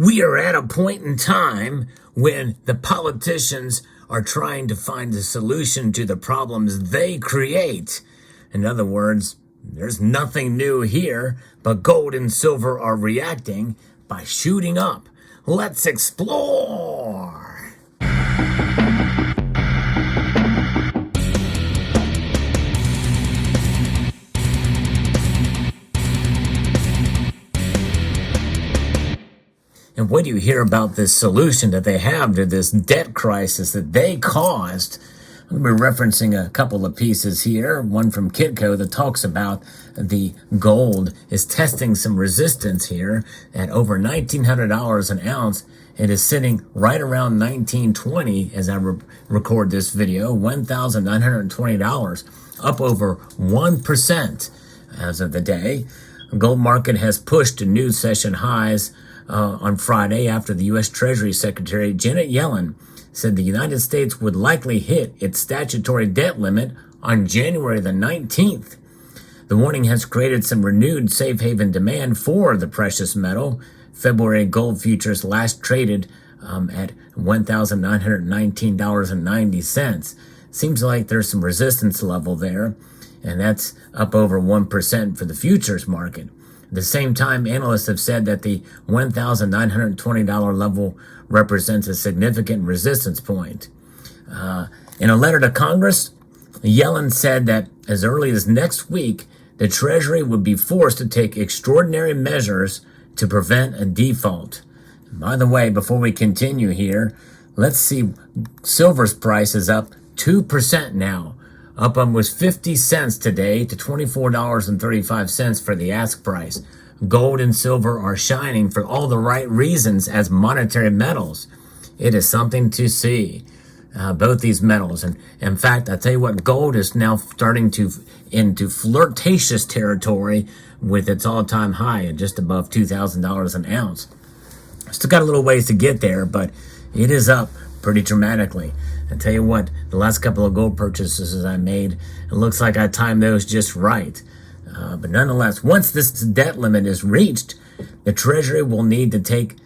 We are at a point in time when the politicians are trying to find a solution to the problems they create. In other words, there's nothing new here, but gold and silver are reacting by shooting up. Let's explore. And what do you hear about this solution that they have to this debt crisis that they caused? I'm going to be referencing a couple of pieces here. One from Kitco that talks about the gold is testing some resistance here at over $1,900 an ounce. It is sitting right around $1,920 as I record this video, $1,920, up over 1% as of the day. The gold market has pushed to new session highs on Friday after the U.S. Treasury Secretary Janet Yellen said the United States would likely hit its statutory debt limit on January the 19th. The warning has created some renewed safe haven demand for the precious metal. February gold futures last traded at $1,919.90. Seems like there's some resistance level there, and that's up over 1% for the futures market. At the same time, analysts have said that the $1,920 level represents a significant resistance point. In a letter to Congress, Yellen said that as early as next week, the Treasury would be forced to take extraordinary measures to prevent a default. And by the way, before we continue here, let's see, silver's price is up 2% now, up almost 50 cents today to $24.35 for the ask price. Gold and silver are shining for all the right reasons as monetary metals. It is something to see, both these metals. And in fact, I tell you what, gold is now starting to into flirtatious territory with its all-time high at just above $2,000 an ounce. Still got a little ways to get there, but it is up pretty dramatically. I tell you what, the last couple of gold purchases I made, it looks like I timed those just right. But nonetheless, once this debt limit is reached, the Treasury will need to take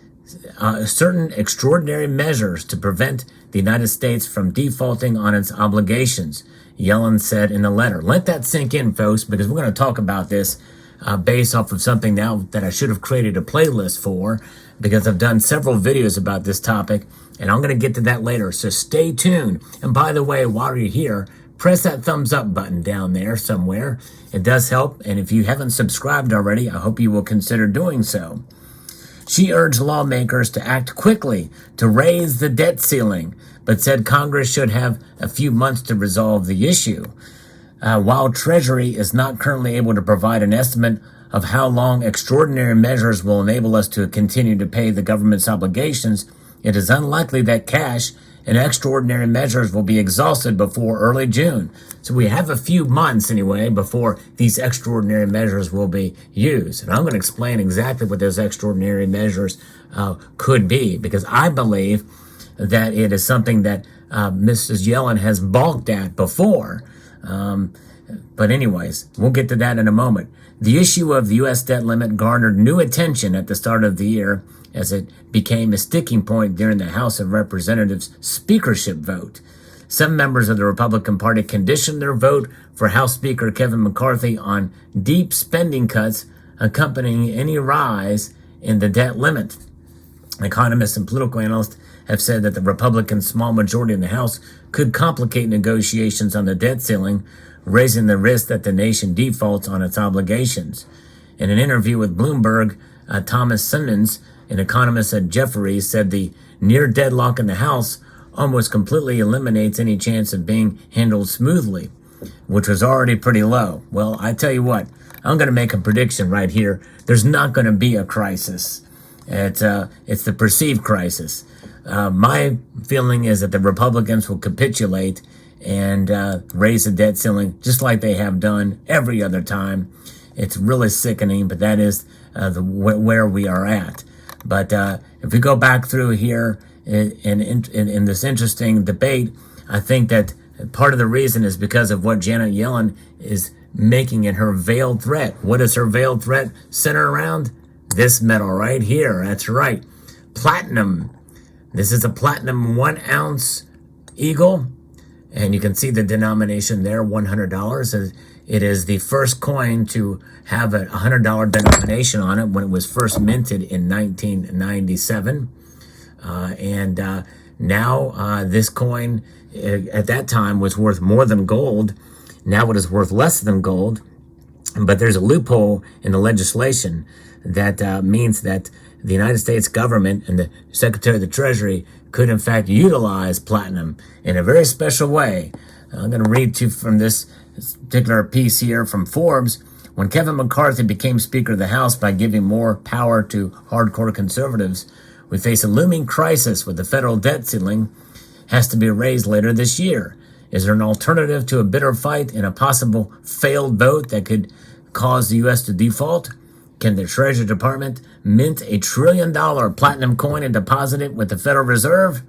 certain extraordinary measures to prevent the United States from defaulting on its obligations, Yellen said in the letter. Let that sink in, folks, because we're going to talk about this based off of something now that I should have created a playlist for, because I've done several videos about this topic, and I'm going to get to that later, so stay tuned. And by the way, while you're here, press that thumbs up button down there somewhere. It does help, and if you haven't subscribed already, I hope you will consider doing so. She urged lawmakers to act quickly to raise the debt ceiling, but said Congress should have a few months to resolve the issue. While Treasury is not currently able to provide an estimate of how long extraordinary measures will enable us to continue to pay the government's obligations, it is unlikely that cash and extraordinary measures will be exhausted before early June. So we have a few months anyway before these extraordinary measures will be used. And I'm going to explain exactly what those extraordinary measures could be, because I believe that it is something that Mrs. Yellen has balked at before. But anyways, we'll get to that in a moment. The issue of the U.S. debt limit garnered new attention at the start of the year as it became a sticking point during the House of Representatives speakership vote. Some members of the Republican Party conditioned their vote for House Speaker Kevin McCarthy on deep spending cuts accompanying any rise in the debt limit. Economists and political analysts have said that the Republican small majority in the House could complicate negotiations on the debt ceiling, raising the risk that the nation defaults on its obligations. In an interview with Bloomberg, Thomas Simmons, an economist at Jefferies, said the near deadlock in the House almost completely eliminates any chance of being handled smoothly, which was already pretty low. Well, I tell you what, I'm going to make a prediction right here. There's not going to be a crisis. It's the perceived crisis. My feeling is that the Republicans will capitulate and raise the debt ceiling just like they have done every other time. It's really sickening, but that is where we are at. But if we go back through here in this interesting debate, I think that part of the reason is because of what Janet Yellen is making in her veiled threat. What is her veiled threat center around? This metal right here. That's right. platinum. This is a platinum 1 ounce eagle, and you can see the denomination there, $100. It is the first coin to have a $100 denomination on it when it was first minted in 1997. Now this coin at that time was worth more than gold. Now it is worth less than gold. But there's a loophole in the legislation that means that the United States government and the Secretary of the Treasury could in fact utilize platinum in a very special way. I'm going to read to you from this particular piece here from Forbes. When Kevin McCarthy became Speaker of the House by giving more power to hardcore conservatives, we face a looming crisis with the federal debt ceiling has to be raised later this year. Is there an alternative to a bitter fight and a possible failed vote that could cause the U.S. to default? Can the Treasury Department mint $1 trillion platinum coin and deposit it with the Federal Reserve?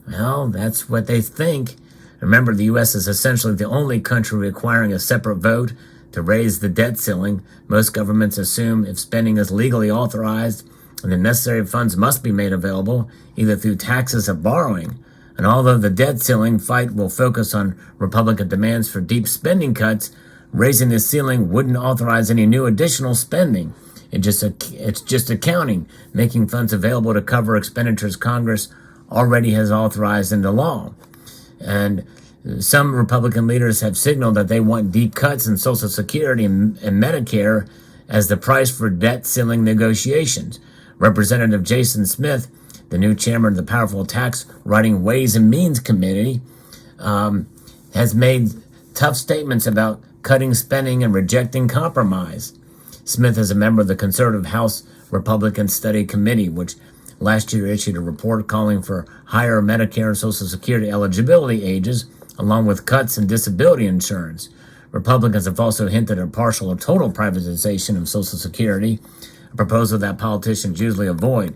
Well, that's what they think. Remember, the U.S. is essentially the only country requiring a separate vote to raise the debt ceiling. Most governments assume if spending is legally authorized, and the necessary funds must be made available, either through taxes or borrowing. And although the debt ceiling fight will focus on Republican demands for deep spending cuts, raising the ceiling wouldn't authorize any new additional spending. It's just accounting, making funds available to cover expenditures Congress already has authorized into law. And some Republican leaders have signaled that they want deep cuts in Social Security and Medicare as the price for debt ceiling negotiations. Representative Jason Smith, the new chairman of the powerful tax-writing Ways and Means Committee, has made tough statements about cutting spending and rejecting compromise. Smith is a member of the conservative House Republican Study Committee, which last year issued a report calling for higher Medicare and Social Security eligibility ages, along with cuts in disability insurance. Republicans have also hinted at partial or total privatization of Social Security, a proposal that politicians usually avoid.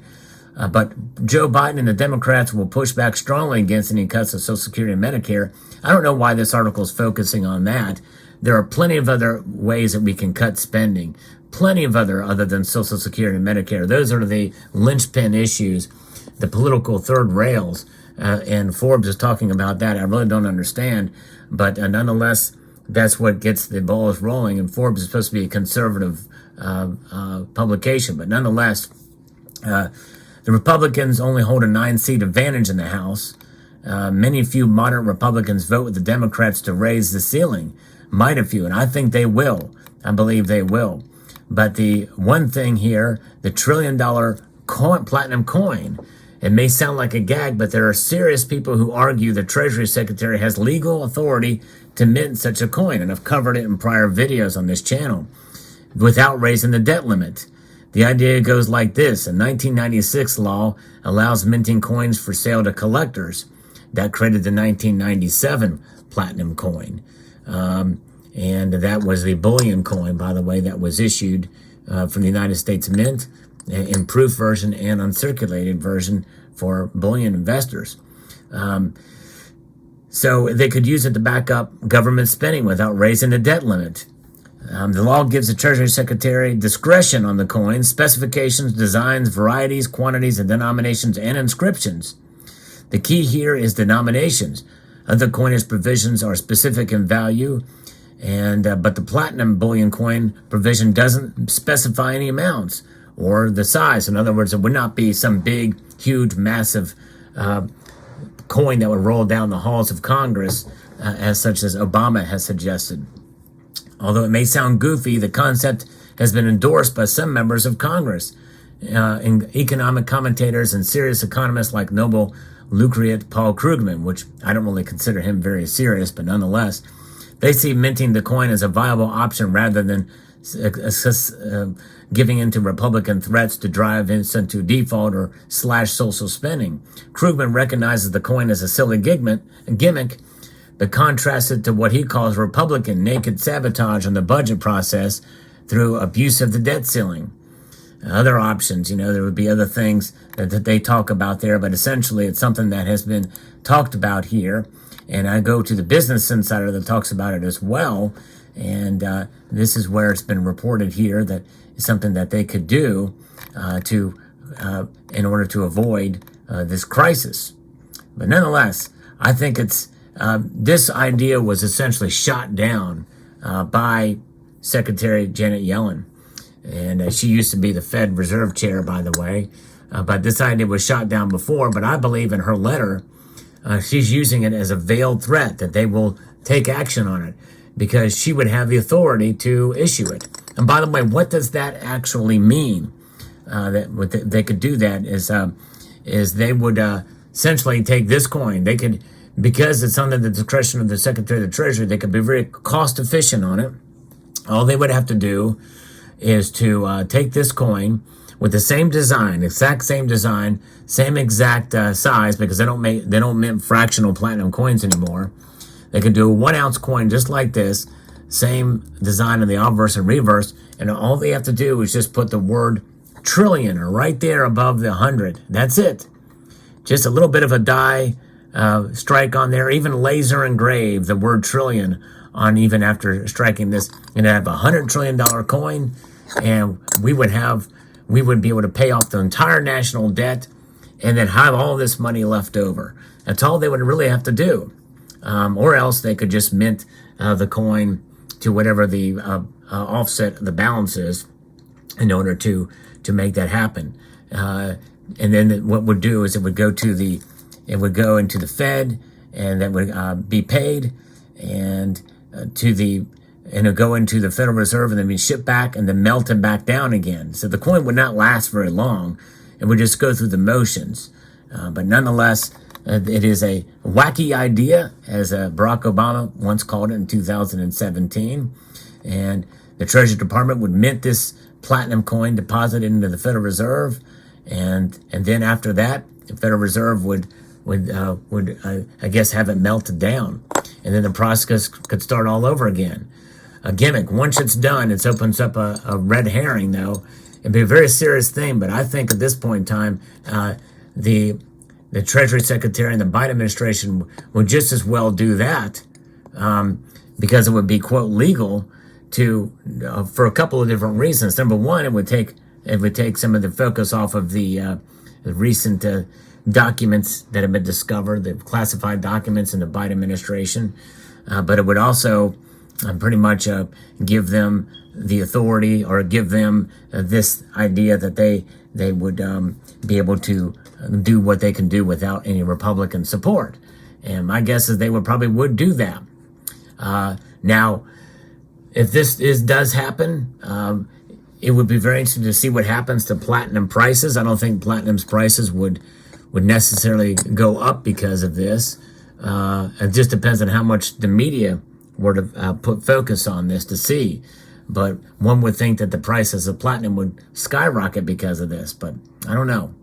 But Joe Biden and the Democrats will push back strongly against any cuts to Social Security and Medicare. I don't know why this article is focusing on that. There are plenty of other ways that we can cut spending, plenty of other than Social Security and Medicare. Those are the linchpin issues, the political third rails, and Forbes is talking about that. I really don't understand, but nonetheless, that's what gets the balls rolling, and Forbes is supposed to be a conservative publication, but nonetheless, the Republicans only hold a 9-seat advantage in the House. Many few moderate Republicans vote with the Democrats to raise the ceiling. Might a few, and I think they will. I believe they will. But the one thing here, the $1 trillion platinum coin, it may sound like a gag, but there are serious people who argue the Treasury Secretary has legal authority to mint such a coin, and I've covered it in prior videos on this channel, without raising the debt limit. The idea goes like this. A 1996 law allows minting coins for sale to collectors. That created the 1997 platinum coin. And that was the bullion coin, by the way, that was issued from the United States Mint, improved version and uncirculated version for bullion investors. So they could use it to back up government spending without raising the debt limit. The law gives the Treasury Secretary discretion on the coins, specifications, designs, varieties, quantities, and denominations, and inscriptions. The key here is denominations. Other coinage provisions are specific in value, but the platinum bullion coin provision doesn't specify any amounts or the size. In other words, it would not be some big, huge, massive coin that would roll down the halls of Congress, as such as Obama has suggested. Although it may sound goofy, the concept has been endorsed by some members of Congress, economic commentators and serious economists like Nobel laureate Paul Krugman, which I don't really consider him very serious, but nonetheless, they see minting the coin as a viable option rather than giving into Republican threats to drive us into default or slash social spending. Krugman recognizes the coin as a silly gimmick, but contrasts it to what he calls Republican naked sabotage on the budget process through abuse of the debt ceiling. Other options, there would be other things that they talk about there, but essentially it's something that has been talked about here. And I go to the Business Insider that talks about it as well. And this is where it's been reported here that it's something that they could do to in order to avoid this crisis. But nonetheless, I think this idea was essentially shot down by Secretary Janet Yellen. And she used to be the Fed Reserve Chair, by the way. But this idea was shot down before. But I believe in her letter, she's using it as a veiled threat that they will take action on it because she would have the authority to issue it. And by the way, what does that actually mean? That what they could do that is they would essentially take this coin. They could, because it's under the discretion of the Secretary of the Treasury, they could be very cost efficient on it. All they would have to do is to take this coin with the same design, exact same design, same exact size, because they don't mint fractional platinum coins anymore. They could do a 1 ounce coin just like this, same design in the obverse and reverse, and all they have to do is just put the word trillion right there above the 100. That's it. Just a little bit of a die strike on there, even laser engrave the word trillion on, even after striking this, and have $100 trillion coin, and we would be able to pay off the entire national debt and then have all this money left over. That's all they would really have to do. Or else they could just mint the coin to whatever the offset the balance is in order to make that happen. And then what would do is it would go into the Fed, and that would be paid, and it'll go into the Federal Reserve and then be shipped back and then melted back down again. So the coin would not last very long. It would just go through the motions. But nonetheless, it is a wacky idea, as Barack Obama once called it in 2017. And the Treasury Department would mint this platinum coin, deposit it into the Federal Reserve, and then after that, the Federal Reserve would I guess have it melted down, and then the process could start all over again. A gimmick. Once it's done, it opens up a red herring, though. It'd be a very serious thing, but I think at this point in time, the Treasury Secretary and the Biden administration would just as well do that, because it would be, quote, legal to for a couple of different reasons. Number one, it would take some of the focus off of the recent documents that have been discovered, the classified documents in the Biden administration, but it would also pretty much give them the authority, or give them this idea that they would be able to do what they can do without any Republican support. And my guess is they would do that. Now, if this does happen, it would be very interesting to see what happens to platinum prices. I don't think platinum's prices would necessarily go up because of this. It just depends on how much the media were to put focus on this to see. But one would think that the prices of platinum would skyrocket because of this, but I don't know.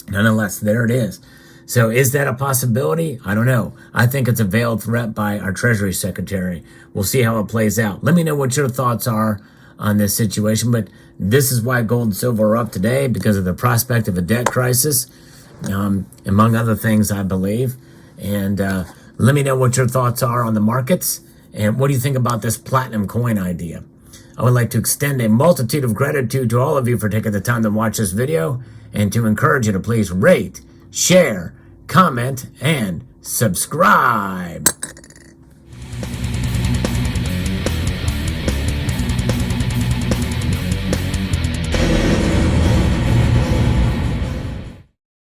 Nonetheless, there it is. So is that a possibility? I don't know. I think it's a veiled threat by our Treasury Secretary. We'll see how it plays out. Let me know what your thoughts are on this situation, but this is why gold and silver are up today, because of the prospect of a debt crisis, among other things, I believe. And let me know what your thoughts are on the markets, and what do you think about this platinum coin idea? I would like to extend a multitude of gratitude to all of you for taking the time to watch this video, and to encourage you to please rate, share, comment, and subscribe.